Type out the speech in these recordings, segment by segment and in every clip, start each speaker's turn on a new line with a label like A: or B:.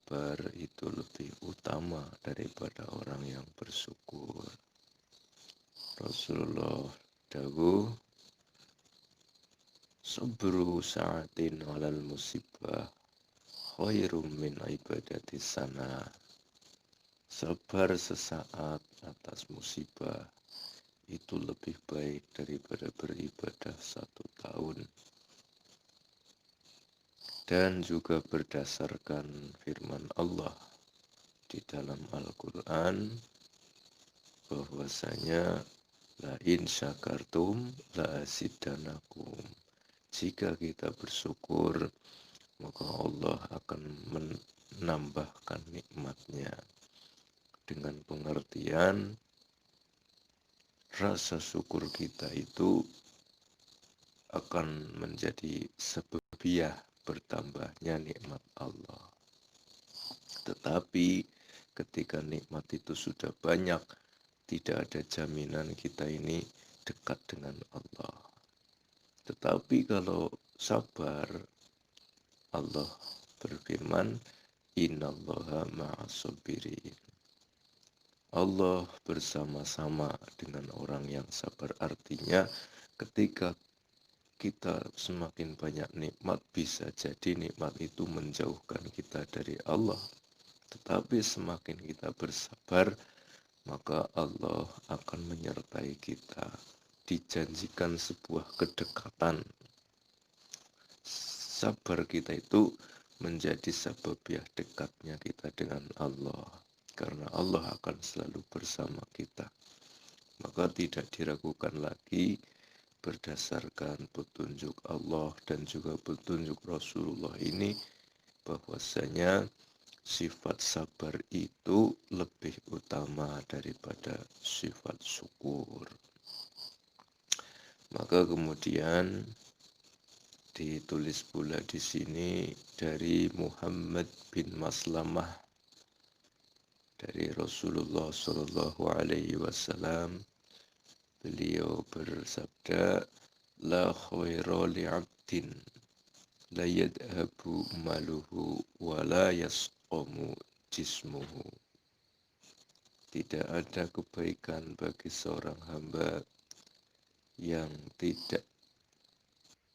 A: sabar itu lebih utama daripada orang yang bersyukur. Rasulullah dawuh, sabru sa'atin 'alal musibah khairum min ibadati sana. Sabar sesaat atas musibah itu lebih baik daripada beribadah 1 tahun. Dan juga berdasarkan firman Allah di dalam Al-Quran, bahwasanya la in syakartum la asidanakum. Jika kita bersyukur, maka Allah akan menambahkan nikmatnya. Dengan pengertian rasa syukur kita itu akan menjadi sebabiah bertambahnya nikmat Allah. Tetapi ketika nikmat itu sudah banyak, tidak ada jaminan kita ini dekat dengan Allah. Tetapi kalau sabar, Allah berfirman, innallaha ma'as-sabirin. Allah bersama-sama dengan orang yang sabar. Artinya ketika kita semakin banyak nikmat, bisa jadi nikmat itu menjauhkan kita dari Allah. Tetapi semakin kita bersabar, maka Allah akan menyertai kita. Dijanjikan sebuah kedekatan. Sabar kita itu menjadi sababiah dekatnya kita dengan Allah. Karena Allah akan selalu bersama kita. Maka tidak diragukan lagi berdasarkan petunjuk Allah dan juga petunjuk Rasulullah ini, bahwasanya sifat sabar itu lebih utama daripada sifat syukur. Maka kemudian ditulis pula di sini dari Muhammad bin Maslamah dari Rasulullah Shallallahu Alaihi Wasallam. Beliau bersabda, la khaira li'abdin la yadhabu maluhu wa la yasqamu jismuhu. Tidak ada kebaikan bagi seorang hamba yang tidak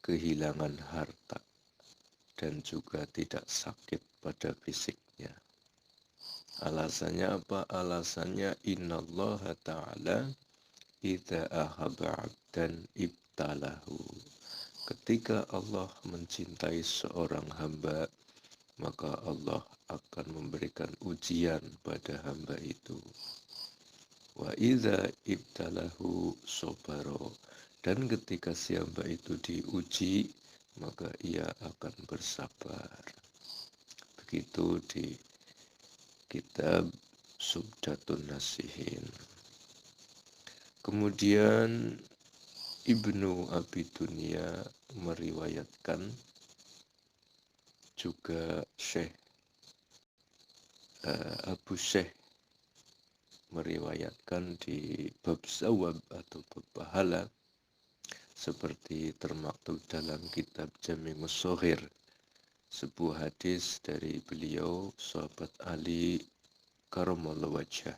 A: kehilangan harta dan juga tidak sakit pada fisiknya. Alasannya apa? Alasannya innallaha ta'ala idza ahabba 'abdan ibtalahu. Ketika Allah mencintai seorang hamba, maka Allah akan memberikan ujian pada hamba itu. Wa idza ibtalahu sabaro. Dan ketika si hamba itu diuji, maka ia akan bersabar. Begitu di kitab Subdatun Nasihin. Kemudian Ibnu Abi Dunya meriwayatkan, juga Syekh Abu Syekh meriwayatkan di bab sawab atau bab pahala, seperti termaktub dalam kitab Jami'us Shaghir, sebuah hadis dari beliau sahabat Ali karamallahu wajhah.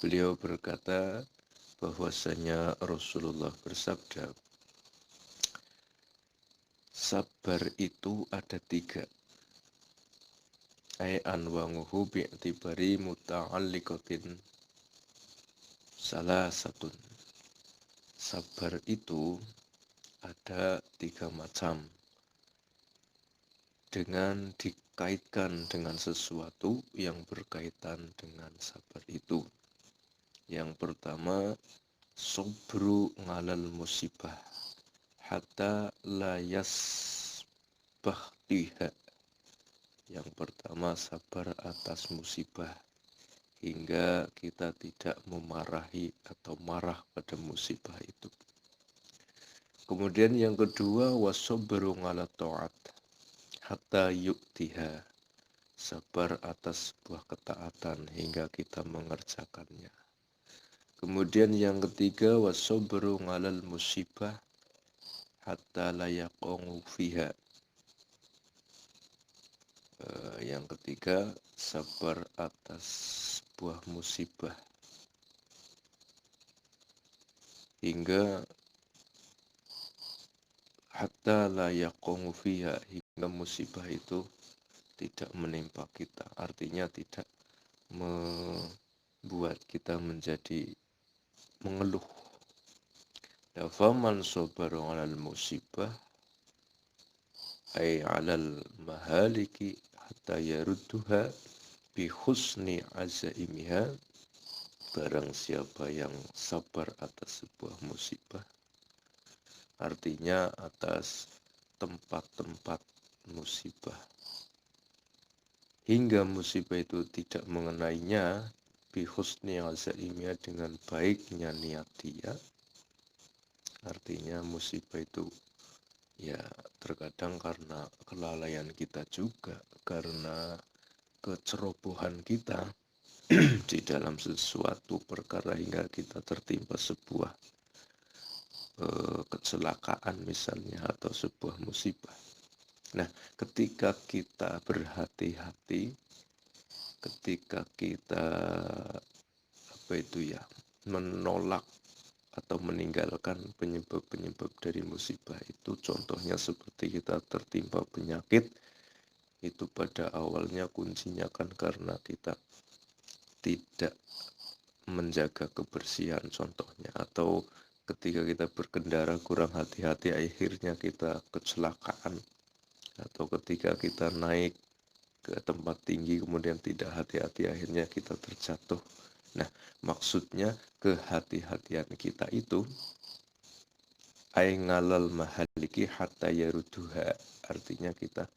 A: Beliau berkata bahwasanya Rasulullah bersabda, sabar itu ada 3. Ai anwanguhu bi'tibari muta'alliqatin salah satu. Sabar itu ada 3 macam dengan dikaitkan dengan sesuatu yang berkaitan dengan sabar itu. Yang pertama, sabru ngalal musibah hatta la yasbahtiha. Yang pertama, sabar atas musibah hingga kita tidak memarahi atau marah pada musibah itu. Kemudian yang kedua, wasabru ala ta'at hatta yu'tiha. Sabar atas sebuah ketaatan hingga kita mengerjakannya. Kemudian yang ketiga, wasabru alal musibah hatta la yaqamu fiha. Yang ketiga, sabar atas sebuah musibah hingga hatta la yaqumu fiha, hingga musibah itu tidak menimpa kita, artinya tidak membuat kita menjadi mengeluh. Faman sabara 'alal musibah ay 'alal mahaliki hatta yarudduha bi husni azaimiha, barang siapa yang sabar atas sebuah musibah, artinya atas tempat-tempat musibah, hingga musibah itu tidak mengenainya, bi husni azaimiha, dengan baiknya niat dia. Artinya musibah itu ya terkadang karena kelalaian kita juga, karena kecerobohan kita di dalam sesuatu perkara hingga kita tertimpa sebuah kecelakaan misalnya, atau sebuah musibah. Nah, ketika kita berhati-hati, ketika kita menolak atau meninggalkan penyebab-penyebab dari musibah itu, contohnya seperti kita tertimpa penyakit, itu pada awalnya kuncinya kan karena kita tidak menjaga kebersihan contohnya, atau ketika kita berkendara kurang hati-hati akhirnya kita kecelakaan, atau ketika kita naik ke tempat tinggi kemudian tidak hati-hati akhirnya kita terjatuh. Nah, maksudnya kehati-hatian kita itu ay ngalal mahaliki hatta yaruduha, artinya kita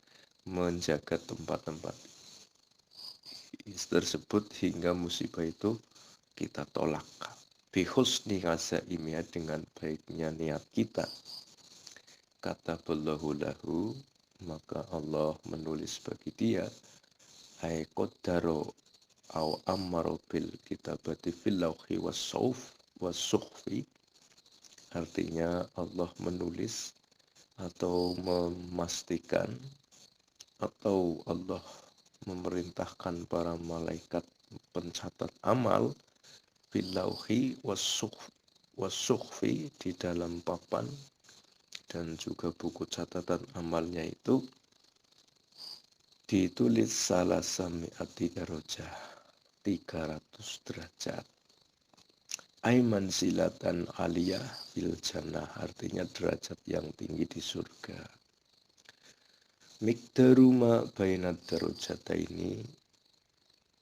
A: menjaga tempat-tempat tersebut hingga musibah itu kita tolak. Bihusni azaimia, dengan baiknya niat kita. Kata Allahu lahu, maka Allah menulis bagi dia, ay qaddaro au ammaro bil kitabati fil lawhi was-sukhfi, artinya Allah menulis atau memastikan, atau Allah memerintahkan para malaikat pencatat amal fil lawhi was-sukhfi, di dalam papan dan juga buku catatan amalnya itu ditulis salasami'ati darajah, 300 derajat. Aiman silatan aliyah fil jannah, artinya derajat yang tinggi di surga. Mikdaruma bainad darajata ini,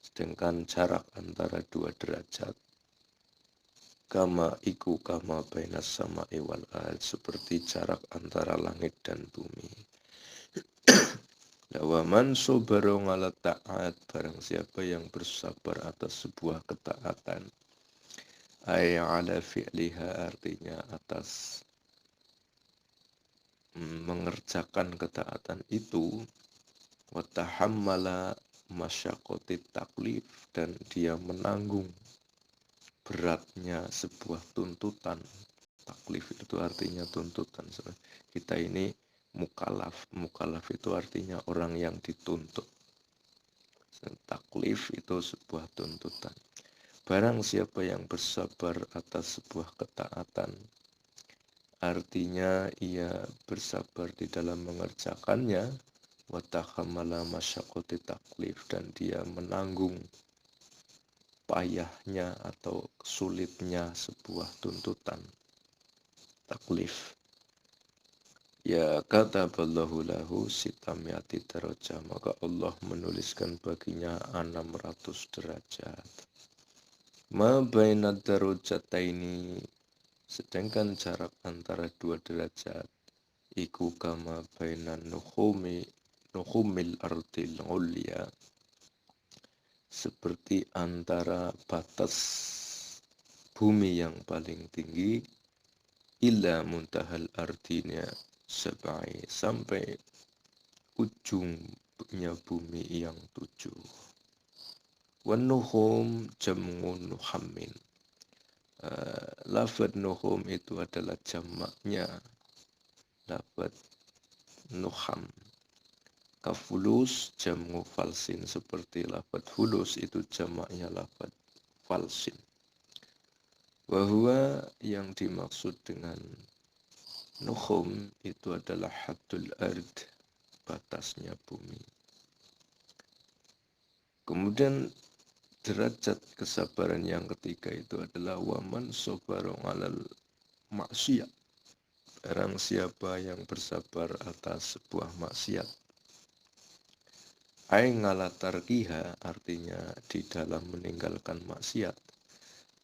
A: sedangkan jarak antara dua derajat, kama bainas sama'i wal ard, seperti jarak antara langit dan bumi. Waman sobaro ngala ta'at, barang siapa yang bersabar atas sebuah ketaatan, ay ala fi'liha, artinya atas mengerjakan ketaatan itu, wa tahammala masyaqqatit taklif, dan dia menanggung beratnya sebuah tuntutan. Taklif itu artinya tuntutan. Kita ini mukallaf. Mukallaf itu artinya orang yang dituntut. Taklif itu sebuah tuntutan. Barang siapa yang bersabar atas sebuah ketaatan, artinya ia bersabar di dalam mengerjakannya, wa tahammala masyaqqati taklif, dan dia menanggung payahnya atau sulitnya sebuah tuntutan taklif. Ya kataballahu lahu sitamiyati darajah, maka Allah menuliskan baginya 600 derajat. Ma bainad darajataini, sedangkan jarak antara dua derajat iku kama bainan nukhumil ardil ulya, seperti antara batas bumi yang paling tinggi, ila muntahal ardinya sabai, sampai ujungnya bumi yang 7. Wanuhum jam'un nuhammin, lafad nuhum itu adalah jamaknya lafad nuham. Kafulus jamu falsin, seperti lafad fulus itu jamaknya lafad falsin. Wahwa yang dimaksud dengan nukhum itu adalah haddul ard, batasnya bumi. Kemudian derajat kesabaran yang ketiga itu adalah waman sobaru alal maksiyat. Barang siapa yang bersabar atas sebuah maksiat. Ai ngalatarkiha, artinya di dalam meninggalkan maksiat.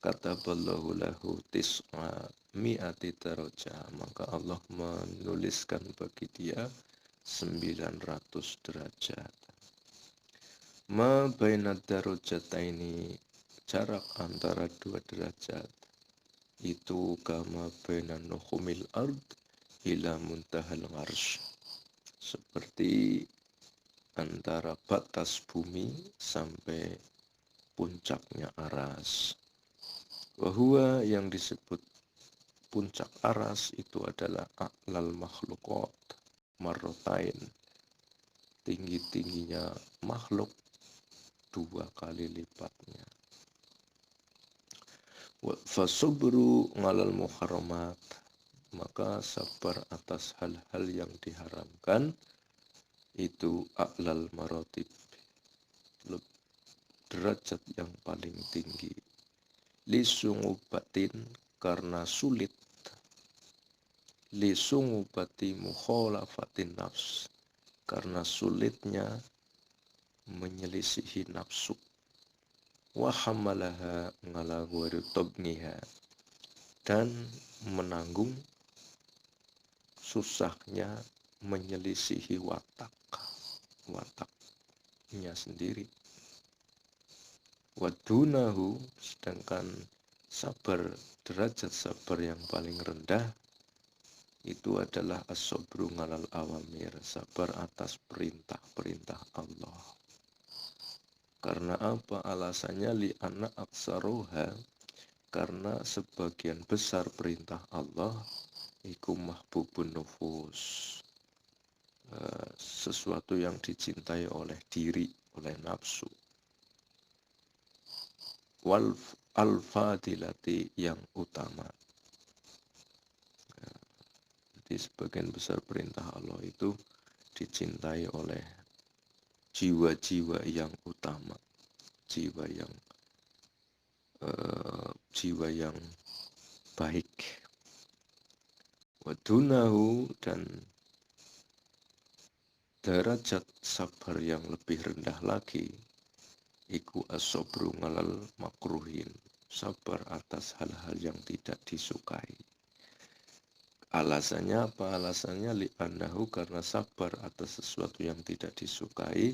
A: Kata ballahu lahu tis'a mi'ati darajah, maka Allah menuliskan bagi dia 900 derajat. Ma bainad darajataini, jarak antara dua derajat itu kama bainan nukhumil ard ila muntahal arsy, seperti antara batas bumi sampai puncaknya aras. Wahua yang disebut puncak aras itu adalah a'lal makhluqat marrotain, tinggi-tingginya makhluk 2 kali lipatnya. Fasubru ngalal muharramat, maka sabar atas hal-hal yang diharamkan itu a'lal marotib, derajat yang paling tinggi. Lisungubatin, karena sulit. Lisungubati mukhalafatin nafs, karena sulitnya menyelisihi nafsu. Wahamalaha ngala ghairi tabniha, dan menanggung susahnya menyelisihi wataknya sendiri. Wadunahu, sedangkan sabar, derajat sabar yang paling rendah itu adalah as-sabru ngalal awamir, sabar atas perintah-perintah Allah. Karena apa alasannya? Li anak aksaroha, karena sebagian besar perintah Allah iku mahbubun nufus, sesuatu yang dicintai oleh diri, oleh nafsu. Wal al-fadilati, yang utama. Jadi sebagian besar perintah Allah itu dicintai oleh jiwa-jiwa yang utama, jiwa yang baik. Wadunahu, dan derajat sabar yang lebih rendah lagi iku as-sabru ngalal makruhin, sabar atas hal-hal yang tidak disukai. Alasannya apa? Alasannya li'annahu, karena sabar atas sesuatu yang tidak disukai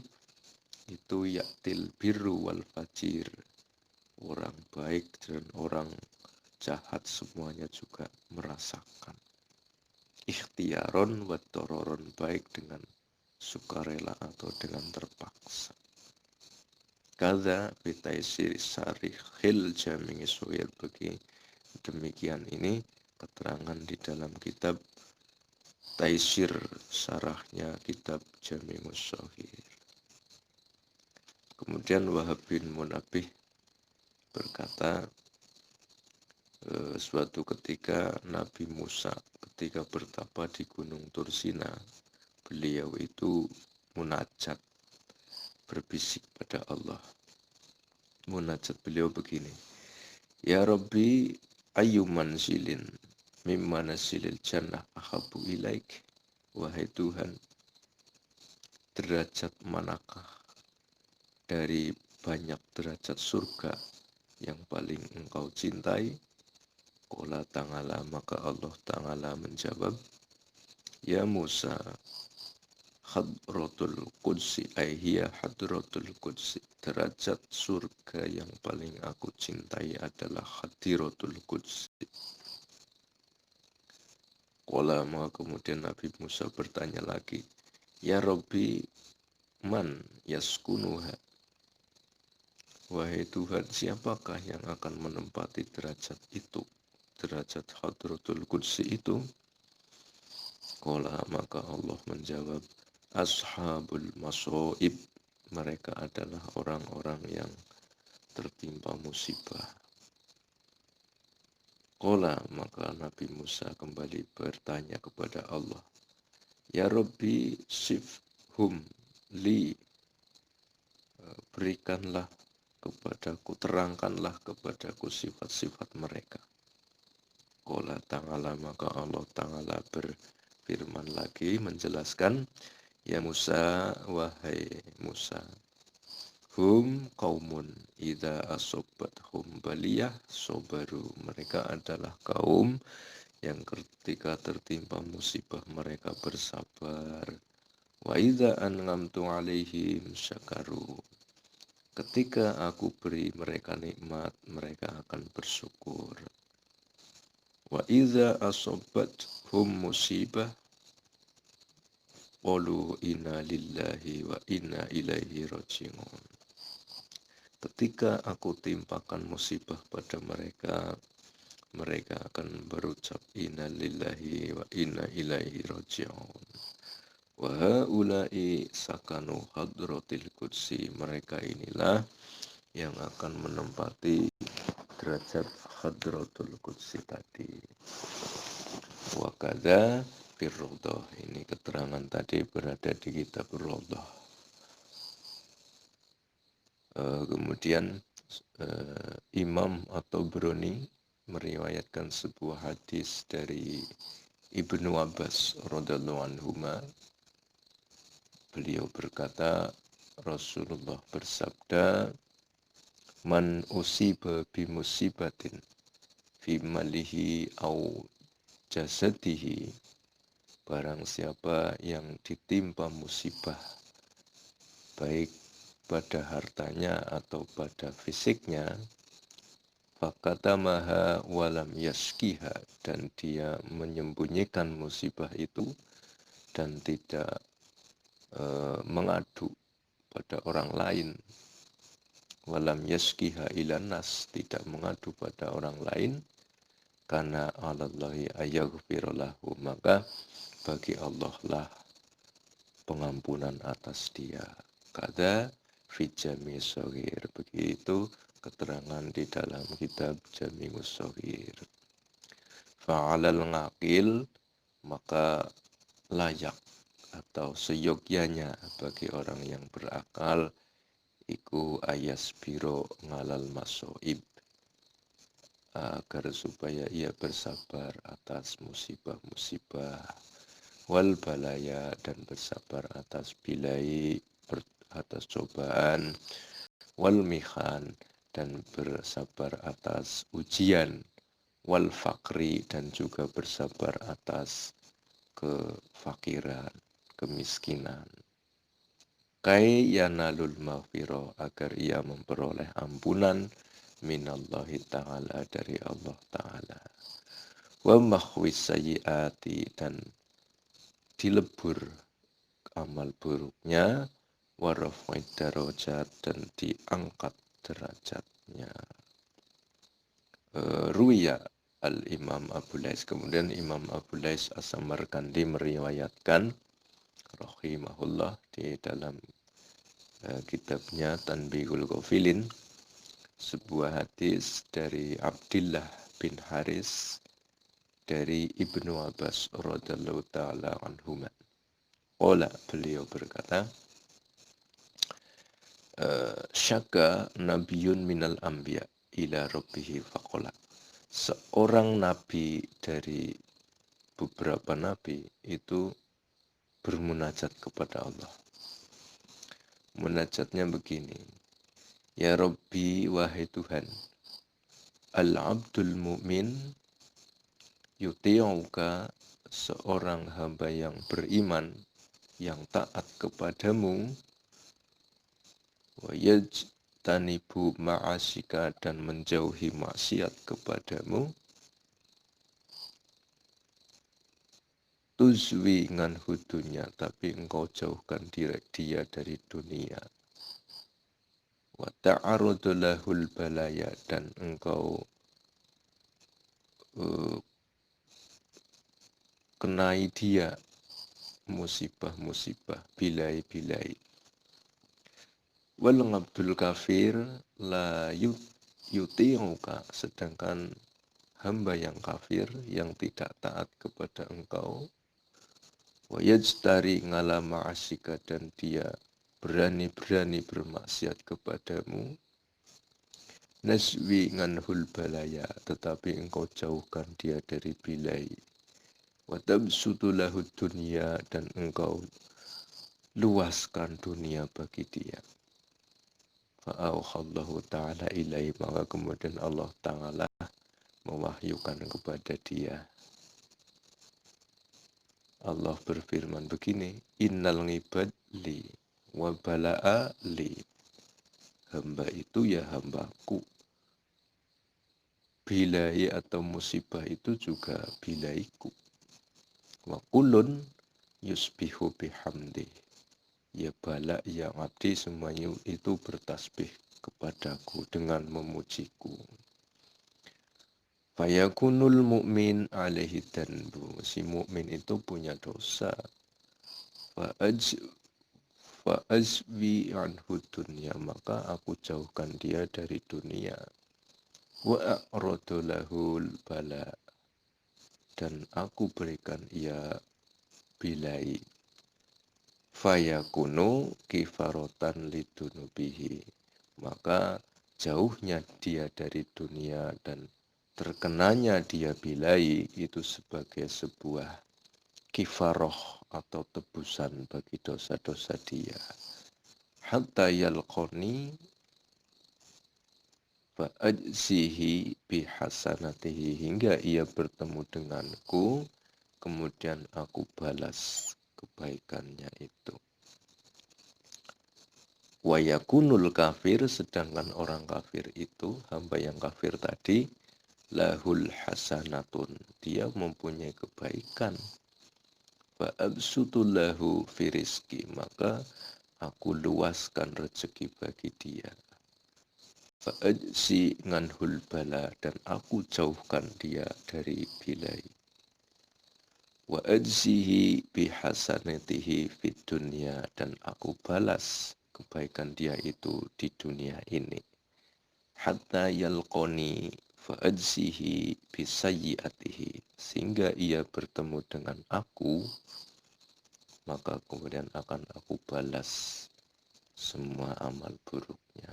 A: itu yaktil birru wal fajir, orang baik dan orang jahat semuanya juga merasakan. Ikhtiaron wa dororon, baik dengan sukarela atau dengan terpaksa. Kadza bitaisir sarihil jami' suwir, bagi demikian ini keterangan di dalam kitab Taisir, sarahnya kitab Jami'us Shahir. Kemudian Wahab bin Munabih berkata, suatu ketika Nabi Musa ketika bertapa di Gunung Tursina, beliau itu munajat, berbisik pada Allah. Munajat beliau begini, Ya Rabbi ayyu manzilin mimma nasilil jannah ahabu ilaik, wahai Tuhan, derajat manakah dari banyak derajat surga yang paling engkau cintai? Qala ta'ala, maka Allah Ta'ala menjawab, Ya Musa, hadratul qudsi, aihiya hadratul qudsi, derajat surga yang paling aku cintai adalah hadiratul qudsi. Qala, maka kemudian Nabi Musa bertanya lagi, Ya Rabbi man yaskunuha, wahai Tuhan, siapakah yang akan menempati derajat itu, derajat hadratul qudsi itu? Qala, maka Allah menjawab, ashabul masoib, mereka adalah orang-orang yang tertimpa musibah. Qala, maka Nabi Musa kembali bertanya kepada Allah, Ya Rabbi sifhum li, berikanlah kepadaku, terangkanlah kepadaku sifat-sifat mereka. Qala ta'ala, maka Allah Ta'ala berfirman lagi menjelaskan, Ya Musa, wahai Musa, hum qaumun idza asobat hum baliyah sobaru, mereka adalah kaum yang ketika tertimpa musibah mereka bersabar. Wa idza an'amtu alaihim syakaru, ketika aku beri mereka nikmat mereka akan bersyukur. Wa idza asobat hum musibah qalu inna lillahi wa inna ilaihi raji'un, ketika aku timpakan musibah pada mereka, mereka akan berucap inna lillahi wa inna ilaihi raji'un. Wa haula'i sakanu hadratil qudsi, mereka inilah yang akan menempati derajat hadratul qudsi tadi. Wa kadza firrodoh, ini keterangan tadi berada di kitab Rodoh. Kemudian Imam atau Bruni meriwayatkan sebuah hadis dari Ibnu Abbas radhiyallahu anhuma. Beliau berkata, Rasulullah bersabda, Man usiba bimusibatin fi malihi au jasadihi, barang siapa yang ditimpa musibah baik pada hartanya atau pada fisiknya, fakatamaha walam yaskiha, dan dia menyembunyikan musibah itu dan tidak mengadu pada orang lain, walam yaskiha ilan nas, tidak mengadu pada orang lain, karena alallahi ayaghfirullahu, maka bagi Allah lah pengampunan atas dia. Kada fi jami shaghir, begitu keterangan di dalam kitab Jami'us Shaghir. Fa'alal ngaqil, maka layak atau seyogyanya bagi orang yang berakal iku ayas biro ngalal masoib, agar supaya ia bersabar atas musibah-musibah, wal balaya, dan bersabar atas bilai, atas cobaan, wal mihan, dan bersabar atas ujian, wal fakri, dan juga bersabar atas kefakiran, kemiskinan. Kai yanalul maghfirah, agar ia memperoleh ampunan minallahi ta'ala, dari Allah ta'ala. Wa mahwis sayyiati, dan dilebur amal buruknya, wa raf'id darajat, dan diangkat derajatnya. Ruwiya al-Imam Abu Lais, kemudian Imam Abu Lais As-Samarkandi meriwayatkan rahimahullah di dalam kitabnya Tanbihul Ghafilin, sebuah hadis dari Abdullah bin Haris dari Ibnu Abbas radhiyallahu taala anhuma. Qala, beliau berkata, syaka nabiyun minal anbiya ila rabbihi faqala, seorang nabi dari beberapa nabi itu bermunajat kepada Allah. Munajatnya begini, Ya Rabbi, wahai Tuhan, al-abdul mu'min yuti'uka, seorang hamba yang beriman yang taat kepadamu, wa yajtanibu ma'asika, dan menjauhi maksiat kepadamu, tuzwi nganhu dunya, tapi engkau jauhkan dia dari dunia, wa ta'arudu lahul balaya, dan engkau kenai dia musibah-musibah, bilai-bilai. Wal ngabdul kafir la yuti'uka, sedangkan hamba yang kafir yang tidak taat kepada engkau, wa yajtari ngala ma'asika, dan dia berani-berani bermaksiat kepadamu, naswi nganhul balaya, tetapi engkau jauhkan dia dari bilai, wa tabsutu lahud dunya, dan engkau luaskan dunia bagi dia. Fa'auhallahu ta'ala ilaihi, maka kemudian Allah Ta'ala mewahyukan kepada dia. Allah berfirman begini, innal ngibad li wa bala'a li, hamba itu ya hambaku, bilai atau musibah itu juga bilaiku, wa kulun yusbihu bihamdi, ya bala ya abdi semuanya itu bertasbih kepadaku dengan memujiku. Fayakunul mu'min alaihi danbu, si mukmin itu punya dosa. Fa'azwi anhu dunya, maka aku jauhkan dia dari dunia. Wa a'radu lahul bala, dan aku berikan ia bilai. Fayakunu kifarotan lidunubihi, maka jauhnya dia dari dunia dan terkenanya dia bilai itu sebagai sebuah kifaroh atau tebusan bagi dosa-dosa dia. Hatta yalqoni fa'ajzihi bihasanatihi, hingga ia bertemu denganku, kemudian aku balas kebaikannya itu. Wa yakunul kafir, sedangkan orang kafir itu, hamba yang kafir tadi, lahul hasanatun, dia mempunyai kebaikan. Fa'absutu lahu firizki, maka aku luaskan rezeki bagi dia. Fa'ajzi nganhul bala, dan aku jauhkan dia dari bilai. Wa ajzihi bihasanatihi fid dunya, dan aku balas kebaikan dia itu di dunia ini. Hatta yalqoni fa'ajzihi bisayyiatihi, sehingga ia bertemu dengan aku, maka kemudian akan aku balas semua amal buruknya.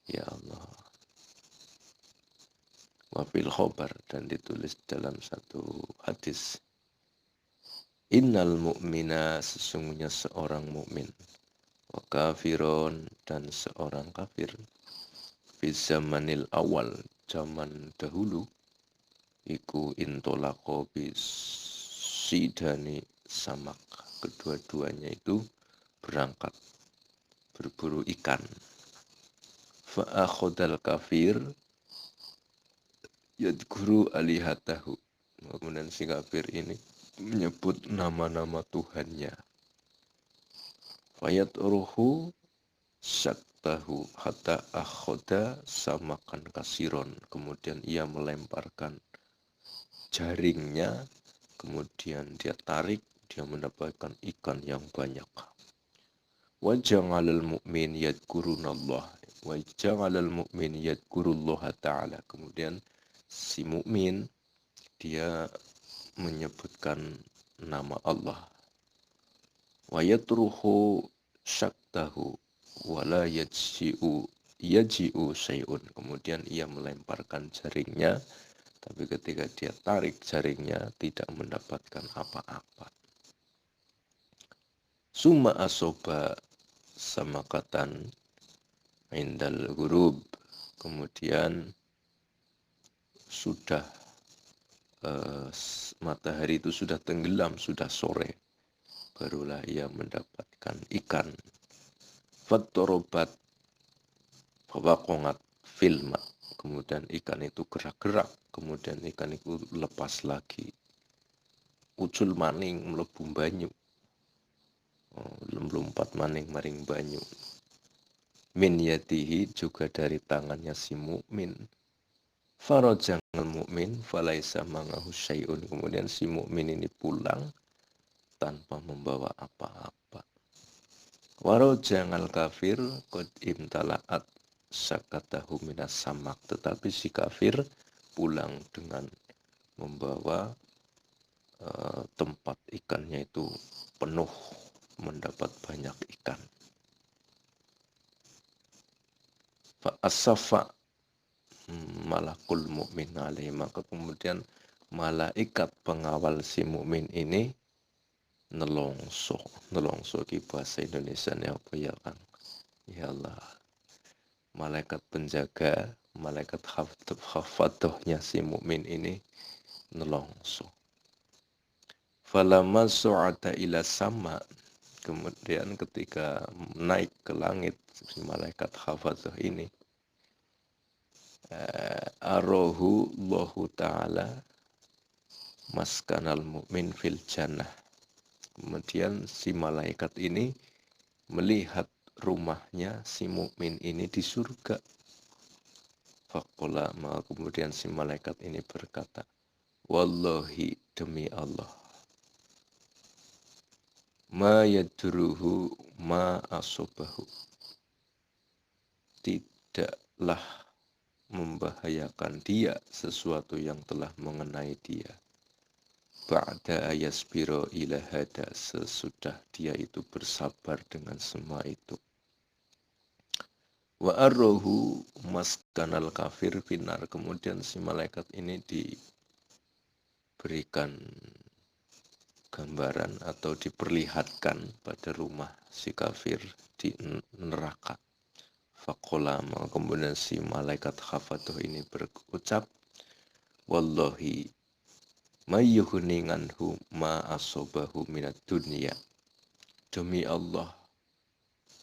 A: Ya Allah. Wafil khobar, dan ditulis dalam satu hadis, innal mu'mina, sesungguhnya seorang mukmin, wa kafiron, dan seorang kafir, fi zamanil awal, zaman dahulu, iku intolako bisidani samak, kedua-duanya itu berangkat berburu ikan. Fa'akhodal kafir yadguru alihatahu, kemudian si kafir ini menyebut nama-nama Tuhannya. Fayat ruhu syaktahu hatta akhoda samakan kasiron, kemudian ia melemparkan jaringnya, kemudian dia tarik, dia mendapatkan ikan yang banyak. Waja'alal mu'min yadkurunallah, waja'alal mu'min yadkurullah ta'ala, kemudian si mukmin dia menyebutkan nama Allah. Wa yatruhu syaktahu wala yaji'u syai'un, kemudian ia melemparkan jaringnya, tapi ketika dia tarik jaringnya tidak mendapatkan apa-apa. Summa asoba samakatan indal ghurub, kemudian sudah matahari itu sudah tenggelam, sudah sore, barulah ia mendapatkan ikan. Fattorobat fawakongat filma, kemudian ikan itu gerak-gerak, kemudian ikan itu lepas lagi, ucul maning mlebu banyu, lompat maning maring banyu. Min yadihi, juga dari tangannya si mukmin. Farajangal mukmin falaisa mangahu syai'un, kemudian si mukmin ini pulang, tanpa membawa apa-apa. Walau jangal kafir qad imtala'at sakatahu minas samak, tetapi si kafir pulang dengan membawa tempat ikannya itu penuh, mendapat banyak ikan. Fa asafa malakul mukmin alaih, maka kemudian malaikat pengawal si mukmin ini nelongso ki bahasa Indonesia ini apa ya Kang? Ya Allah, malaikat penjaga, malaikat hafadohnya si mukmin ini nelongso. Falamma su'ata ila sama, kemudian ketika naik ke langit si malaikat hafadoh ini, arohu Allahu ta'ala maskanal mu'min fil jannah. Kemudian si malaikat ini melihat rumahnya si mukmin ini di surga. Faqala, maka kemudian si malaikat ini berkata, wallahi, demi Allah, ma yadruhu ma asobahu, tidaklah membahayakan dia sesuatu yang telah mengenai dia. Ba'da ayasbiro ila hada, sesudah dia itu bersabar dengan semua itu. Wa arrohu maskanal kafir finar, kemudian si malaikat ini diberikan gambaran atau diperlihatkan pada rumah si kafir di neraka. Faqala, kemudian si malaikat hafadoh ini berucap, wallahi mayyuhni anhu ma asobahu minat dunia, demi Allah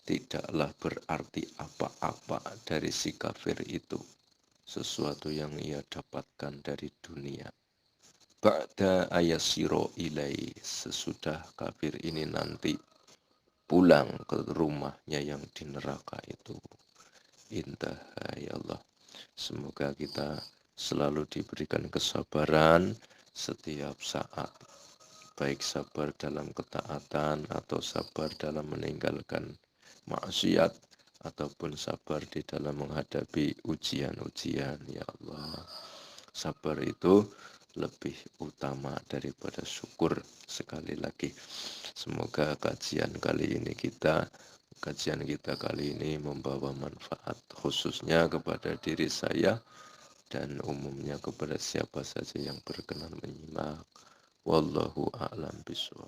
A: tidaklah berarti apa-apa dari si kafir itu sesuatu yang ia dapatkan dari dunia. Ba'da ayasiro ilai, sesudah kafir ini nanti pulang ke rumahnya yang di neraka itu. Indah ya Allah. Semoga kita selalu diberikan kesabaran setiap saat, baik sabar dalam ketaatan atau sabar dalam meninggalkan maksiat, ataupun sabar di dalam menghadapi ujian-ujian. Ya Allah, sabar itu lebih utama daripada syukur. Sekali lagi, semoga kajian kita kali ini membawa manfaat, khususnya kepada diri saya dan umumnya kepada siapa saja yang berkenan menyimak. Wallahu a'lam bishawab.